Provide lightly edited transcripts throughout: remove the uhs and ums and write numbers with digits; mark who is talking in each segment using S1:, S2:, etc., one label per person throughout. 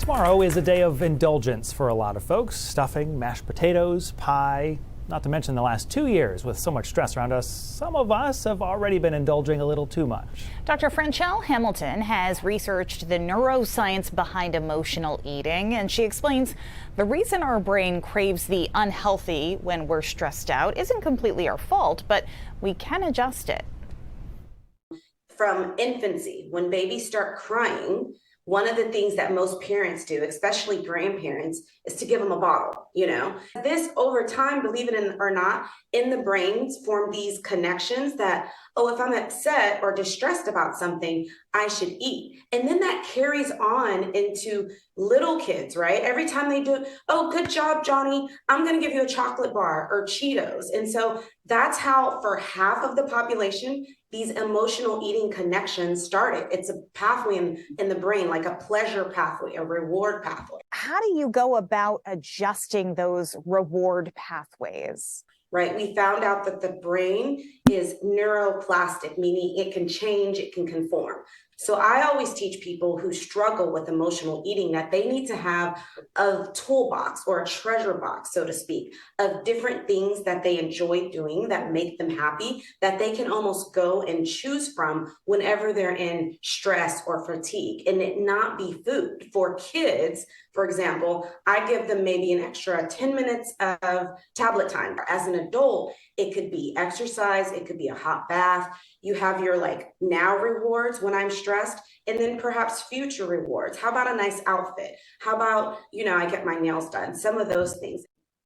S1: Tomorrow is a day of indulgence for a lot of folks. Stuffing, mashed potatoes, pie. Not to mention the last 2 years with so much stress around us, some of us have already been indulging a little too much.
S2: Dr. Franchell Hamilton has researched the neuroscience behind emotional eating, and she explains the reason our brain craves the unhealthy when we're stressed out isn't completely our fault, but we can adjust it.
S3: From infancy, when babies start crying, one of the things that most parents do, especially grandparents, is to give them a bottle, This over time, believe it or not, in the brains form these connections that, oh, if I'm upset or distressed about something, I should eat. And then that carries on into little kids, right? Every time they do, oh, good job, Johnny, I'm going to give you a chocolate bar or Cheetos. And so that's how, for half of the population, these emotional eating connections started. It's a pathway in the brain, like a pleasure pathway, a reward pathway.
S2: How do you go about adjusting those reward pathways?
S3: Right. We found out that the brain is neuroplastic, meaning it can change, it can conform. So I always teach people who struggle with emotional eating that they need to have a toolbox or a treasure box, so to speak, of different things that they enjoy doing that make them happy, that they can almost go and choose from whenever they're in stress or fatigue, and it not be food. For kids, for example, I give them maybe an extra 10 minutes of tablet time. As an adult, it could be exercise, it could be a hot bath. You have your now rewards when I'm stressed, and then perhaps future rewards. How about a nice outfit? How about, I get my nails done? Some of those things.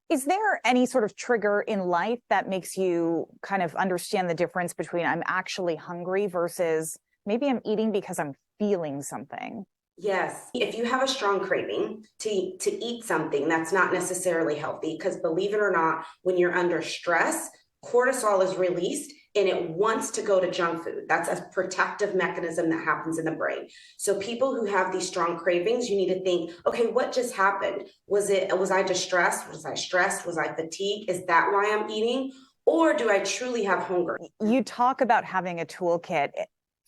S2: Is there any sort of trigger in life that makes you kind of understand the difference between I'm actually hungry versus maybe I'm eating because I'm feeling something?
S3: Yes. If you have a strong craving to eat something that's not necessarily healthy, because believe it or not, when you're under stress, cortisol is released and it wants to go to junk food. That's a protective mechanism that happens in the brain. So people who have these strong cravings, you need to think, okay, what just happened? Was I distressed? Was I stressed? Was I fatigued? Is that why I'm eating? Or do I truly have hunger?
S2: You talk about having a toolkit.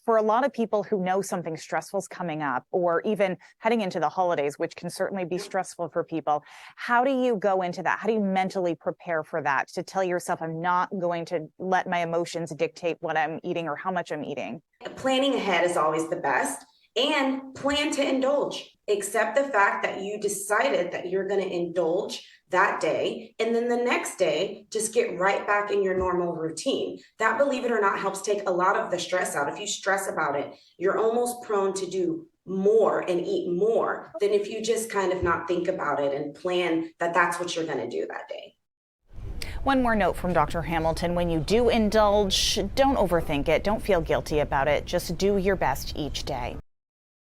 S2: For a lot of people who know something stressful is coming up, or even heading into the holidays, which can certainly be stressful for people, how do you go into that? How do you mentally prepare for that, to tell yourself I'm not going to let my emotions dictate what I'm eating or how much I'm eating?
S3: Planning ahead is always the best, and plan to indulge. Accept the fact that you decided that you're going to indulge that day, and then the next day, just get right back in your normal routine. That, believe it or not, helps take a lot of the stress out. If you stress about it, you're almost prone to do more and eat more than if you just kind of not think about it and plan that that's what you're going to do that day.
S2: One more note from Dr. Hamilton: when you do indulge, don't overthink it. Don't feel guilty about it. Just do your best each day.